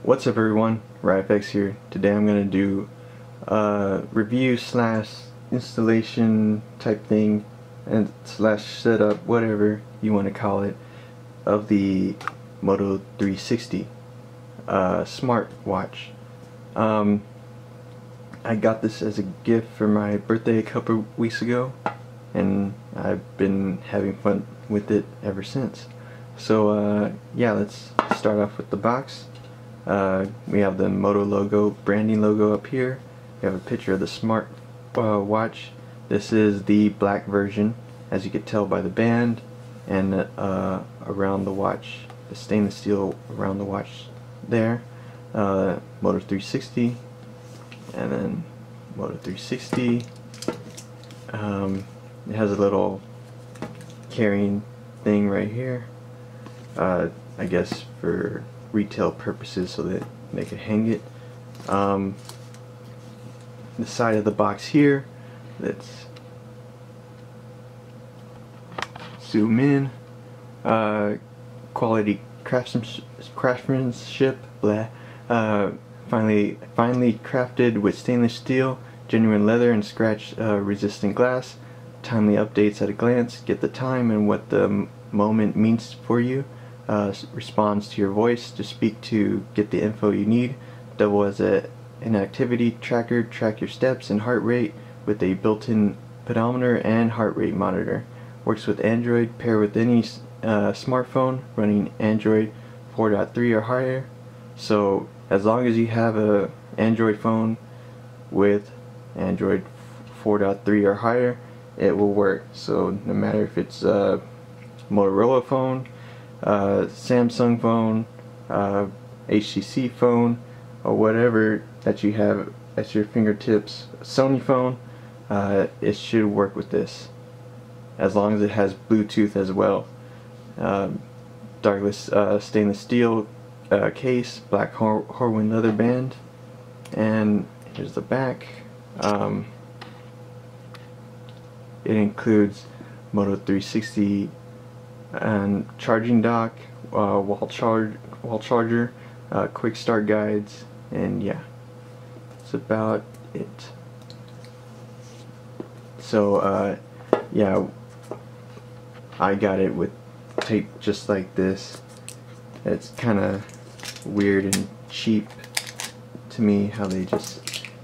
What's up everyone, RyFX here. Today I'm going to do a review slash installation type thing and slash setup, whatever you want to call it, of the Moto 360 smartwatch. I got this as a gift for my birthday a couple weeks ago, and I've been having fun with it ever since. So yeah, let's start off with the box. We have the Moto logo, branding logo up here. We have a picture of the smart watch. This is the black version, as you could tell by the band and around the watch, the stainless steel around the watch there. Moto 360, and then Moto 360. It has a little carrying thing right here, I guess for retail purposes, so that they could hang it. The side of the box here, let's zoom in. Quality craftsmanship, blah. Finely crafted with stainless steel, genuine leather, and scratch resistant glass. Timely updates at a glance. Get the time and what the moment means for you. Responds to your voice to speak to get the info you need. Double as an activity tracker, track your steps and heart rate with a built-in pedometer and heart rate monitor. Works with Android, pair with any smartphone running Android 4.3 or higher. So as long as you have a Android phone with Android 4.3 or higher, it will work. So no matter if it's a Motorola phone, Samsung phone, HTC phone, or whatever that you have at your fingertips, Sony phone, it should work with this, as long as it has Bluetooth as well. Darkless stainless steel case, black Horween leather band, and here's the back. It includes Moto 360 and charging dock, wall charger, quick start guides, and yeah, that's about it. So yeah, I got it with tape just like this. It's kind of weird and cheap to me how they just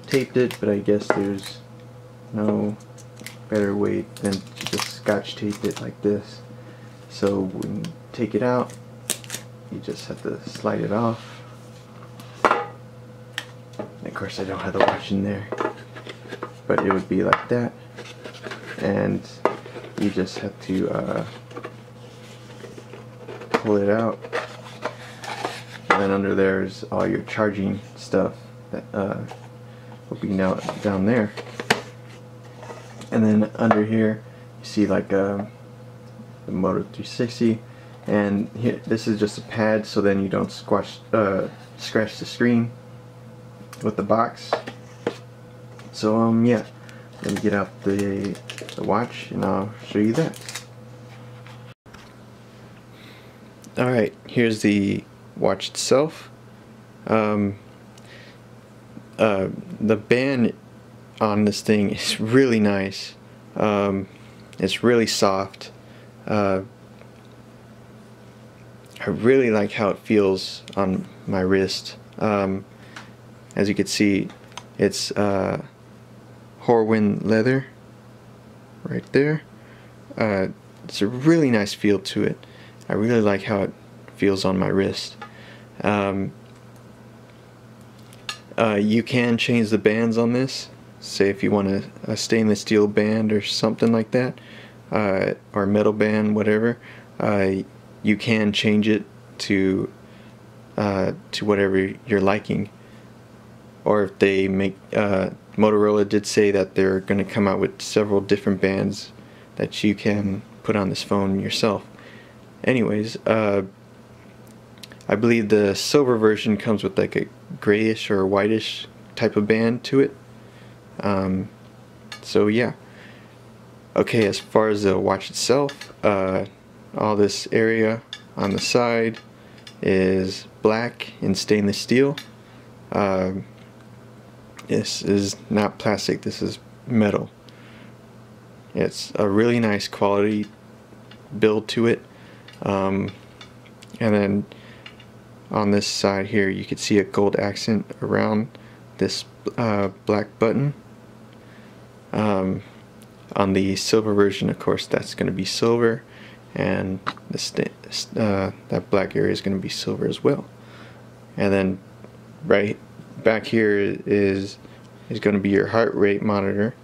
taped it, but I guess there's no better way than to just scotch tape it like this. So when you take it out, you just have to slide it off. And of course I don't have the watch in there, but it would be like that, and you just have to pull it out, and then under there is all your charging stuff that will be down there. And then under here you see like the Moto 360, and here, this is just a pad so then you don't scratch the screen with the box. So yeah, let me get out the watch and I'll show you that. Alright, here's the watch itself. The band on this thing is really nice. It's really soft. I really like how it feels on my wrist. As you can see, it's Horween leather right there. It's a really nice feel to it. I really like how it feels on my wrist. You can change the bands on this. Say if you want a stainless steel band or something like that, or metal band, whatever, you can change it to whatever you're liking. Or if they make, Motorola did say that they're going to come out with several different bands that you can put on this phone yourself. Anyways, I believe the silver version comes with like a grayish or whitish type of band to it. So yeah. Okay, as far as the watch itself, all this area on the side is black in stainless steel. This is not plastic, this is metal. It's a really nice quality build to it. And then on this side here you can see a gold accent around this black button. On the silver version, of course, that's going to be silver, and that black area is going to be silver as well. And then right back here is going to be your heart rate monitor,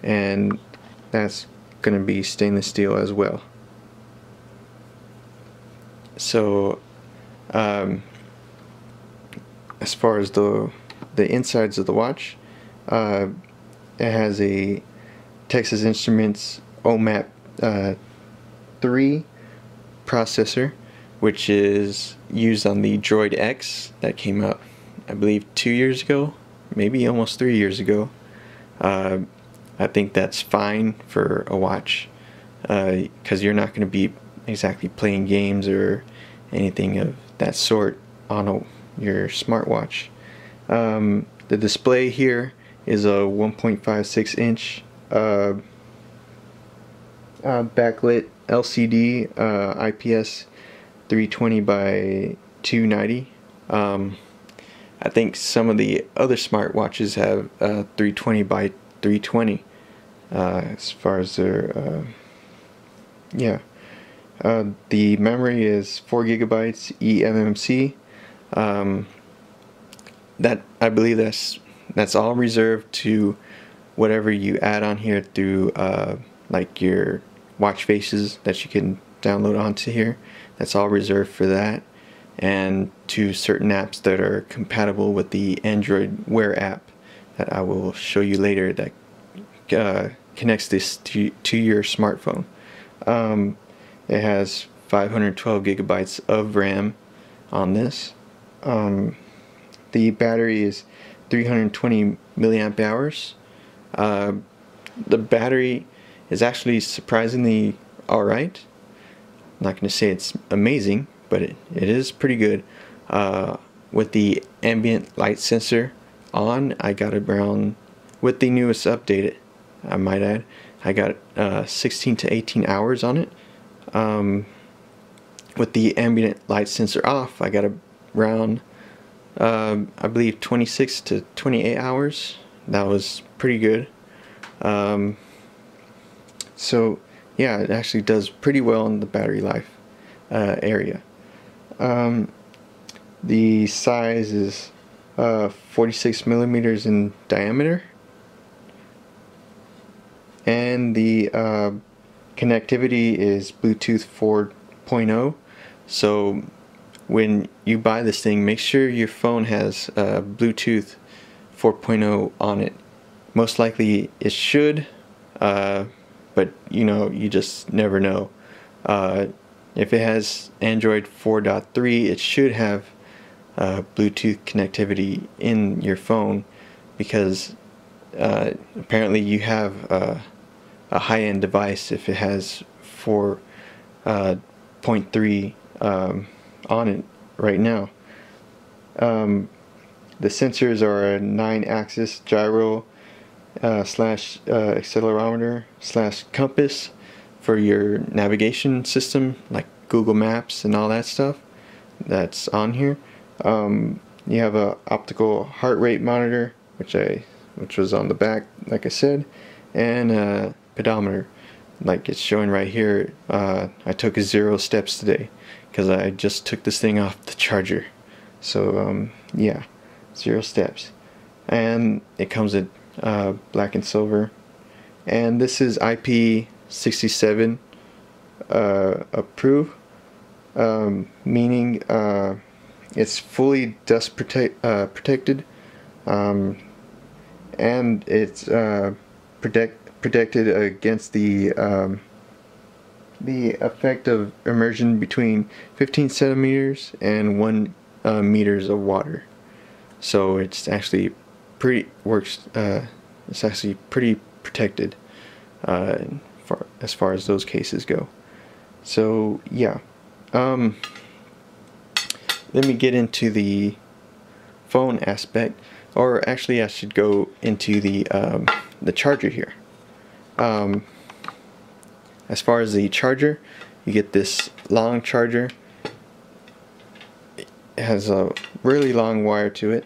and that's going to be stainless steel as well. So as far as the insides of the watch, it has a Texas Instruments OMAP 3 processor, which is used on the Droid X that came out, I believe, 2 years ago, maybe almost 3 years ago. I think that's fine for a watch, because you're not going to be exactly playing games or anything of that sort on your smartwatch. The display here is a 1.56 inch backlit LCD, IPS 320 by 290. I think some of the other smartwatches have 320 by 320 as far as their the memory is 4 gigabytes eMMC. That, I believe that's all reserved to whatever you add on here through like your watch faces that you can download onto here. That's all reserved for that, and to certain apps that are compatible with the Android Wear app that I will show you later, that connects this to your smartphone. It has 512 gigabytes of RAM on this. The battery is 320 milliamp hours. The battery is actually surprisingly alright. I'm not going to say it's amazing, but it is pretty good. With the ambient light sensor on, I got around, with the newest update, I might add, I got 16 to 18 hours on it. With the ambient light sensor off, I got around I believe 26 to 28 hours. That was pretty good. So yeah, it actually does pretty well in the battery life area. The size is 46 millimeters in diameter, and the connectivity is Bluetooth 4.0. So when you buy this thing, make sure your phone has Bluetooth 4.0 on it. Most likely it should, but you know, you just never know. If it has Android 4.3, it should have Bluetooth connectivity in your phone, because apparently you have a high-end device if it has 4.3 on it right now. The sensors are a 9-axis gyro slash accelerometer slash compass for your navigation system, like Google Maps and all that stuff that's on here. You have a optical heart rate monitor, which was on the back, like I said, and a pedometer, like it's showing right here. I took 0 steps today because I just took this thing off the charger. So yeah, 0 steps. And it comes in black and silver, and this is IP67 approved, meaning it's fully dust protected, and it's protected against the effect of immersion between 15 centimeters and 1 meters of water. So it's actually it's actually pretty protected as far as those cases go. So yeah, let me get into the phone aspect, or actually I should go into the charger here. As far as the charger, you get this long charger. It has a really long wire to it,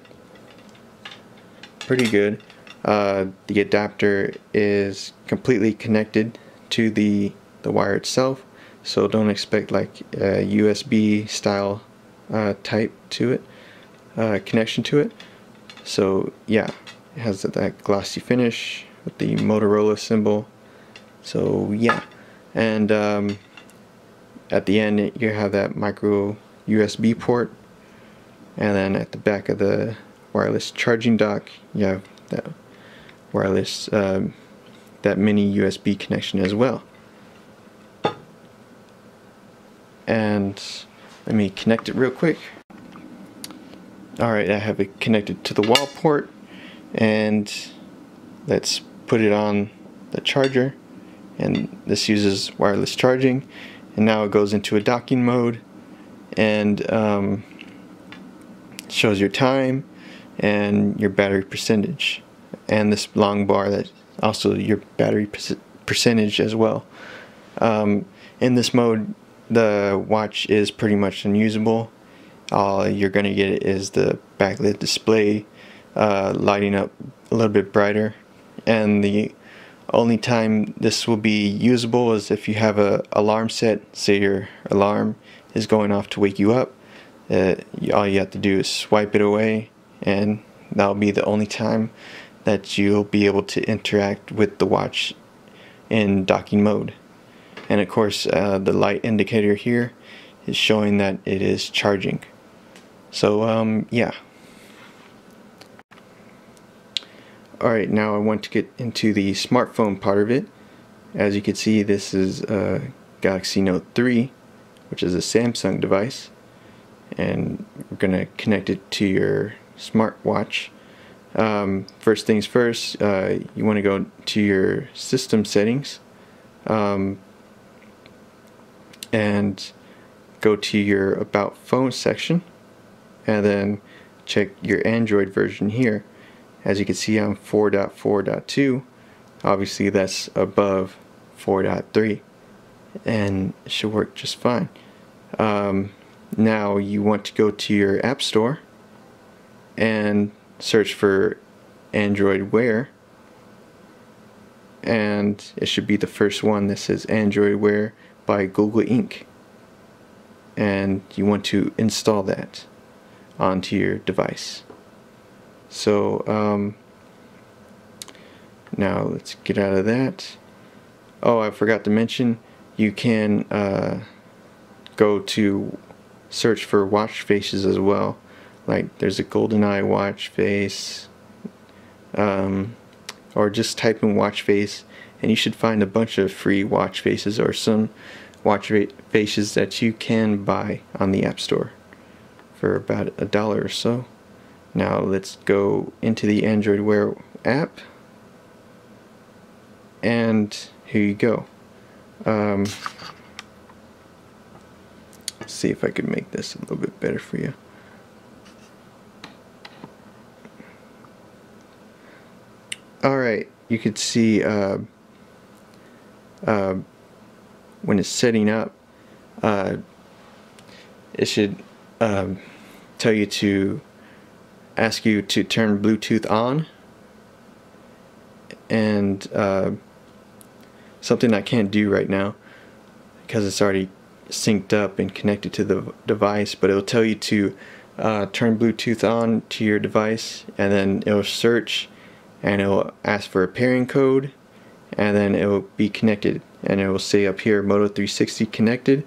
pretty good. The adapter is completely connected to the wire itself, so don't expect like a USB style type to it, connection to it. So yeah, it has that glossy finish with the Motorola symbol. So yeah, and at the end you have that micro USB port, and then at the back of the wireless charging dock you have that wireless that mini USB connection as well. And let me connect it real quick. Alright, I have it connected to the wall port, and let's put it on the charger, and this uses wireless charging, and now it goes into a docking mode, and shows your time and your battery percentage, and this long bar that also your battery percentage as well. In this mode the watch is pretty much unusable. All you're gonna get is the backlit display lighting up a little bit brighter, and the only time this will be usable is if you have a alarm set. Say your alarm is going off to wake you up, all you have to do is swipe it away, and that'll be the only time that you'll be able to interact with the watch in docking mode. And of course the light indicator here is showing that it is charging. So yeah. Alright, now I want to get into the smartphone part of it. As you can see, this is a Galaxy Note 3, which is a Samsung device, and we're going to connect it to your smartwatch. First things first, you want to go to your system settings, and go to your About Phone section, and then check your Android version here. As you can see, I'm 4.4.2. Obviously that's above 4.3, and it should work just fine. Now you want to go to your App Store and search for Android Wear, and it should be the first one that says Android Wear by Google Inc. And you want to install that onto your device. So now let's get out of that. Oh, I forgot to mention, you can go to search for watch faces as well. Like there's a GoldenEye watch face, or just type in watch face and you should find a bunch of free watch faces, or some watch faces that you can buy on the App Store for about $1 or so. Now let's go into the Android Wear app, and here you go. Let's see if I can make this a little bit better for you. Alright, you can see when it's setting up, it should tell you to ask you to turn Bluetooth on, and something I can't do right now because it's already synced up and connected to the device, but it'll tell you to turn Bluetooth on to your device, and then it'll search and it'll ask for a pairing code, and then it will be connected, and it will say up here Moto 360 connected,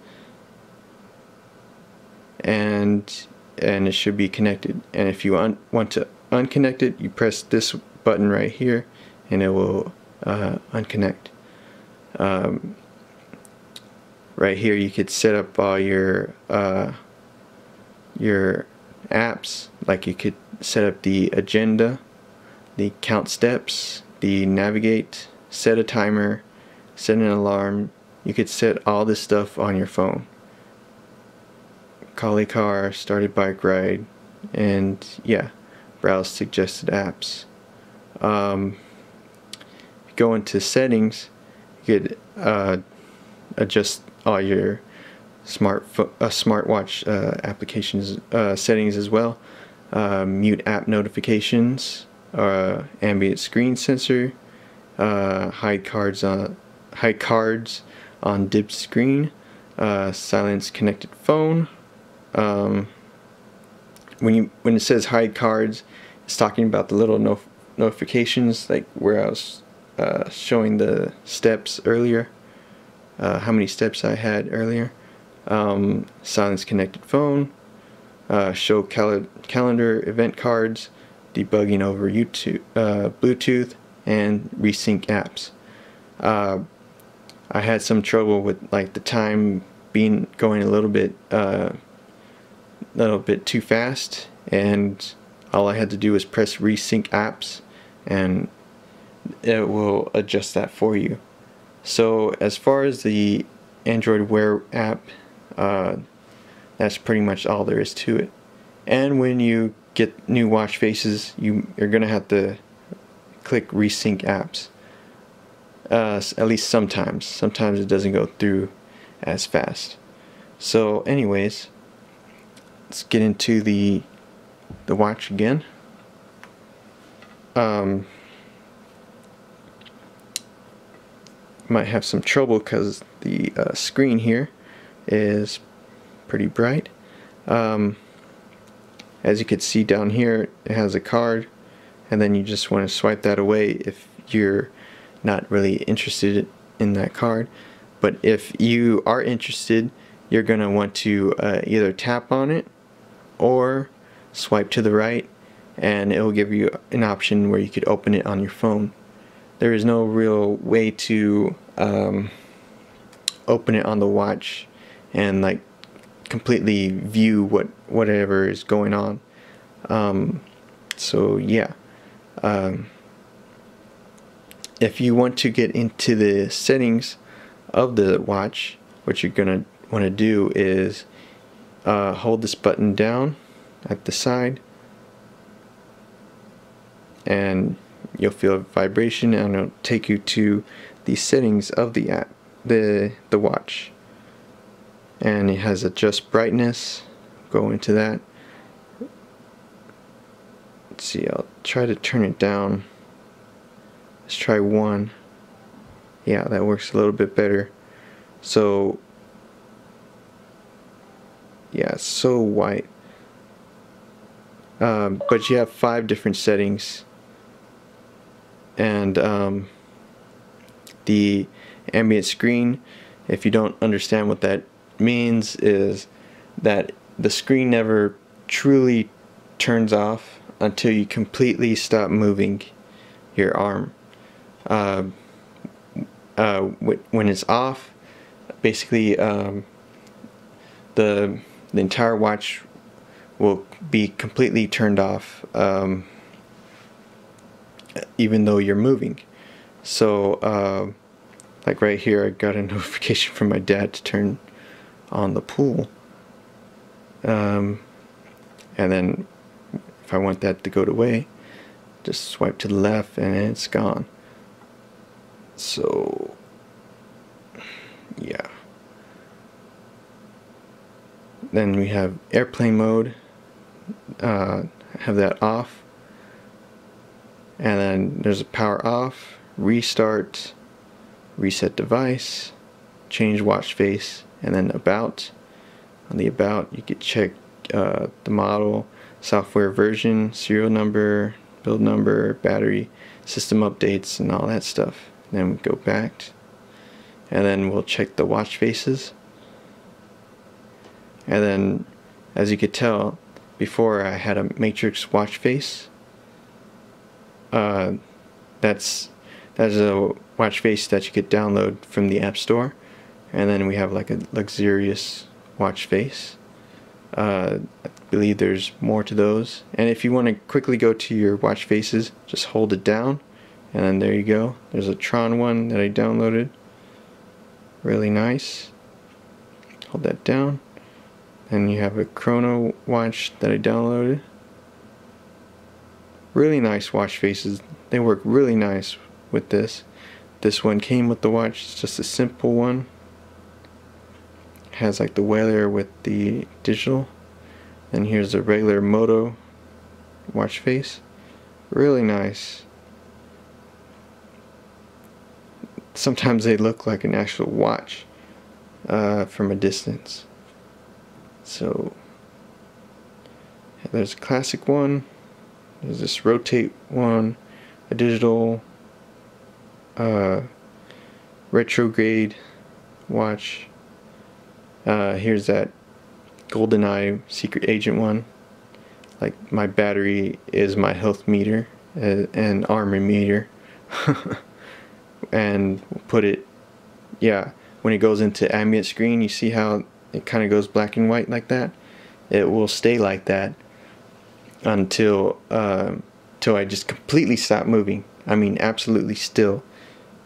and it should be connected. And if you want to unconnect it, you press this button right here and it will unconnect. Right here you could set up all your apps. Like you could set up the agenda, the count steps, the navigate, set a timer, set an alarm. You could set all this stuff on your phone. call a car, start a bike ride, and yeah, browse suggested apps. Go into settings, you could adjust all your smartwatch applications settings as well. Mute app notifications, ambient screen sensor, hide cards on dipped screen, silence connected phone. When it says hide cards, it's talking about the little notifications, like where I was showing the steps earlier, how many steps I had earlier. Silence connected phone, show calendar event cards, debugging over Bluetooth, and resync apps. I had some trouble with like the time going a little bit too fast, and all I had to do was press resync apps and it will adjust that for you. So as far as the Android Wear app, that's pretty much all there is to it. And when you get new watch faces, you're gonna have to click resync apps. At least sometimes it doesn't go through as fast. So anyways, let's get into the watch again. Might have some trouble because the screen here is pretty bright. As you can see down here, it has a card, and then you just want to swipe that away if you're not really interested in that card. But if you are interested, you're going to want to either tap on it or swipe to the right, and it will give you an option where you could open it on your phone. There is no real way to open it on the watch and like completely view whatever is going on. So yeah, if you want to get into the settings of the watch, what you're gonna want to do is hold this button down at the side, and you'll feel a vibration, and it'll take you to the settings of the app, the watch. And it has adjust brightness. Go into that. Let's see, I'll try to turn it down. Let's try 1. Yeah, that works a little bit better. So yeah, it's so white. But you have 5 different settings, and the ambient screen, if you don't understand what that means, is that the screen never truly turns off until you completely stop moving your arm. When it's off, basically the entire watch will be completely turned off, even though you're moving. So like right here, I got a notification from my dad to turn on the pool, and then if I want that to go away, just swipe to the left and it's gone. So yeah, then we have airplane mode. Have that off, and then there's a power off, restart, reset device, change watch face, and then about. On the about, you could check the model, software version, serial number, build number, battery, system updates, and all that stuff. Then we go back, and then we'll check the watch faces. And then, as you could tell, before I had a matrix watch face. That's a watch face that you could download from the App Store. And then we have like a luxurious watch face. I believe there's more to those. And if you want to quickly go to your watch faces, just hold it down, and then there you go. There's a Tron one that I downloaded. Really nice. Hold that down. And you have a chrono watch that I downloaded. Really nice watch faces. They work really nice with this. This one came with the watch. It's just a simple one. Has like the weather with the digital. And here's a regular Moto watch face. Really nice. Sometimes they look like an actual watch from a distance. So there's a classic one. There's this rotate one, a digital, retrograde watch. Here's that GoldenEye secret agent one. Like, my battery is my health meter and armor meter. And put it, yeah, when it goes into ambient screen, you see how it kind of goes black and white like that? It will stay like that until I just completely stop moving. I mean, absolutely still.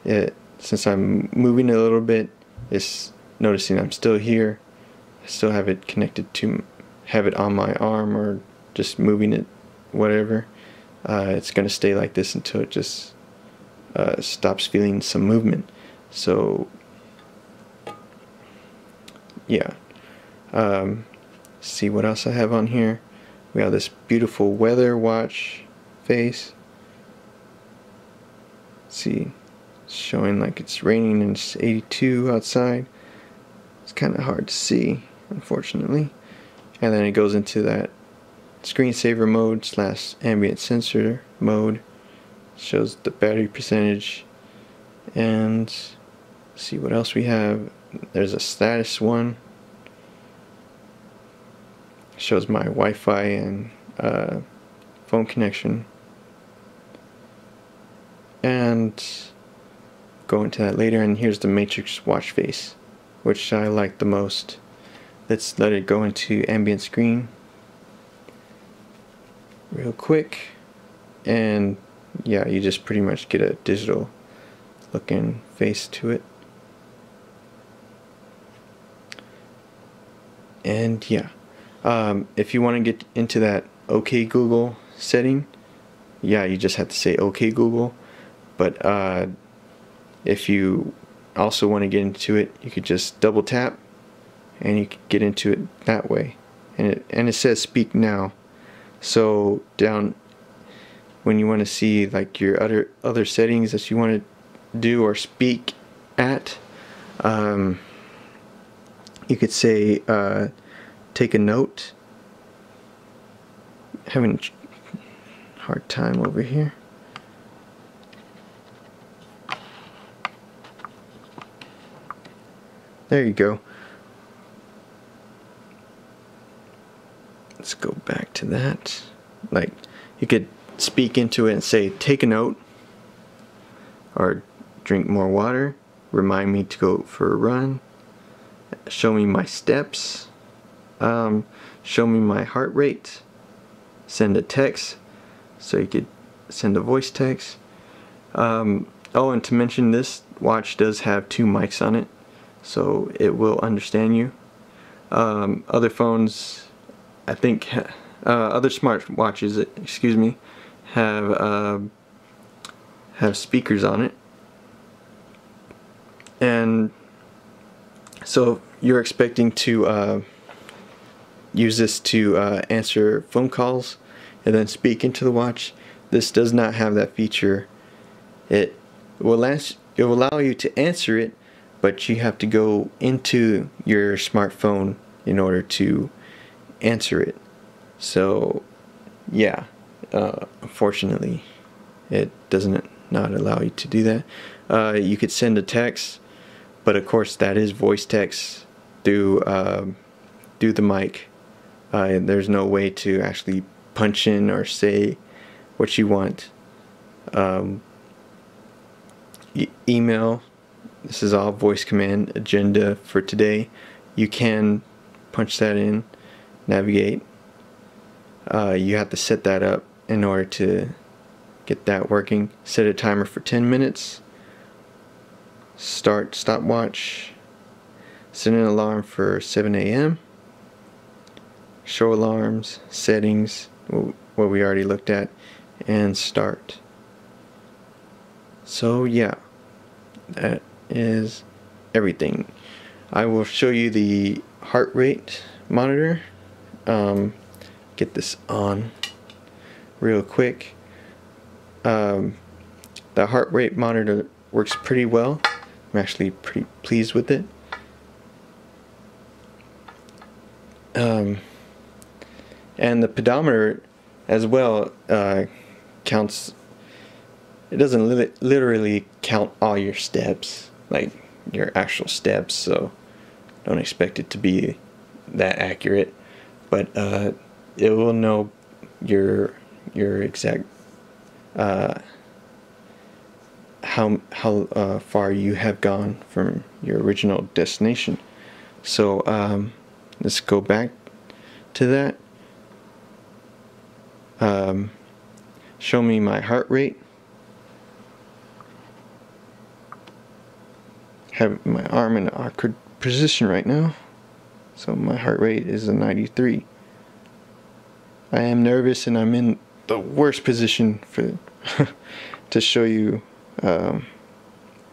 Since I'm moving a little bit, it's noticing I'm still here. I still have it connected to, have it on my arm or just moving it, whatever. It's gonna stay like this until it just stops feeling some movement. So yeah. See what else I have on here. We have this beautiful weather watch face. See, it's showing like it's raining and it's 82 outside. It's kind of hard to see, unfortunately. And then it goes into that screensaver mode / ambient sensor mode. Shows the battery percentage. And see what else we have. There's a status one. Shows my Wi-Fi and phone connection. And go into that later. And here's the matrix watch face, which I like the most. Let's let it go into ambient screen real quick. And yeah, you just pretty much get a digital looking face to it. And yeah, if you want to get into that OK Google setting, yeah, you just have to say OK Google. But if you also want to get into it, you could just double tap and you can get into it that way. And it says speak now. So down when you want to see like your other settings that you want to do or speak at, you could say take a note. Having a hard time over here. There you go. Let's go back to that. Like, you could speak into it and say take a note, or drink more water, remind me to go for a run, show me my steps, show me my heart rate, send a text, so you could send a voice text. Oh, and to mention, this watch does have 2 mics on it, so it will understand you. Other phones, I think, other smartwatches, excuse me, have speakers on it. And so you're expecting to use this to answer phone calls and then speak into the watch. This does not have that feature. It will allow you to answer it, but you have to go into your smartphone in order to answer it. So yeah, unfortunately it doesn't not allow you to do that. You could send a text, but of course that is voice text through the mic. There's no way to actually punch in or say what you want. Email, this is all voice command. Agenda for today, you can punch that in, navigate. You have to set that up in order to get that working. Set a timer for 10 minutes. Start stopwatch. Set an alarm for 7 a.m. show alarms, settings, what we already looked at, and start. So yeah, that is everything. I will show you the heart rate monitor. Get this on real quick. The heart rate monitor works pretty well. I'm actually pretty pleased with it. And the pedometer as well counts. It doesn't literally count all your steps, like your actual steps, so don't expect it to be that accurate, but it will know your exact how far you have gone from your original destination. So let's go back to that. Show me my heart rate. Have my arm in an awkward position right now, so my heart rate is a 93. I am nervous and I'm in the worst position for to show you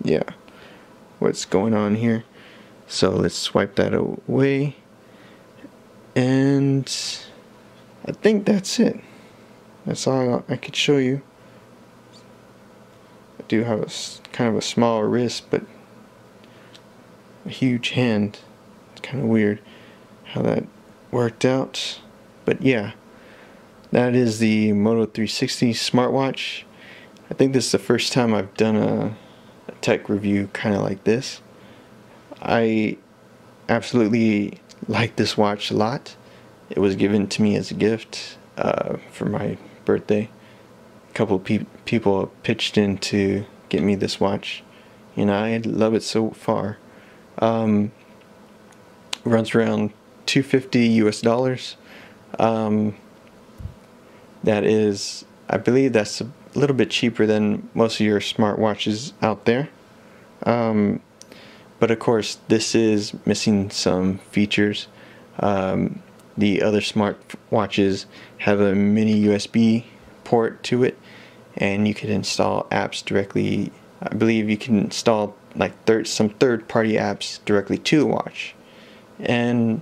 yeah, what's going on here. So let's swipe that away, and I think that's it. That's all I could show you. I do have a kind of a small wrist, but a huge hand. It's kind of weird how that worked out, but yeah, that is the Moto 360 smartwatch. I think this is the first time I've done a tech review kind of like this. I absolutely like this watch a lot. It was given to me as a gift for my birthday. A couple of people pitched in to get me this watch, and I love it so far. Runs around $250 US. That is, I believe that's a little bit cheaper than most of your smartwatches out there. But of course, this is missing some features. The other smartwatches have a mini USB port to it, and you can install apps directly. I believe you can install like some third-party apps directly to the watch. And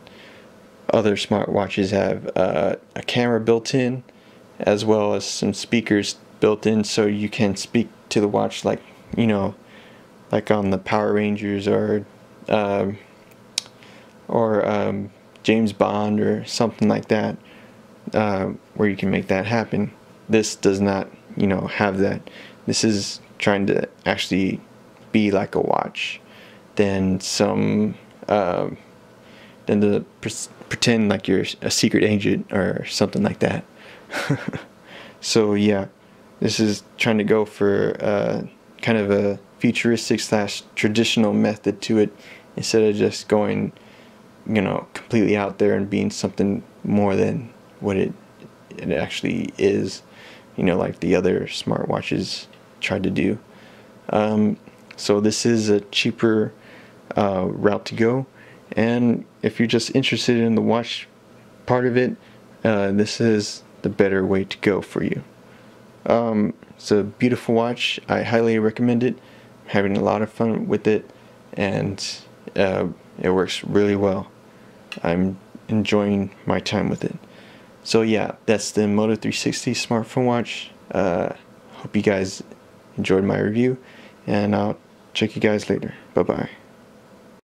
other smartwatches have a camera built in, as well as some speakers built in, so you can speak to the watch, like, you know, like on the Power Rangers or James Bond or something like that, where you can make that happen. This does not, you know, have that. This is trying to actually be like a watch, than some than to pretend like you're a secret agent or something like that. So yeah, this is trying to go for kind of a futuristic / traditional method to it, instead of just going, you know, completely out there and being something more than what it actually is, you know, like the other smartwatches tried to do. So this is a cheaper route to go, and if you're just interested in the watch part of it, this is the better way to go for you. It's a beautiful watch. I highly recommend it. I'm having a lot of fun with it, and it works really well. I'm enjoying my time with it. So yeah, that's the Moto 360 smartphone watch. Hope you guys enjoyed my review, and I'll check you guys later. Bye bye.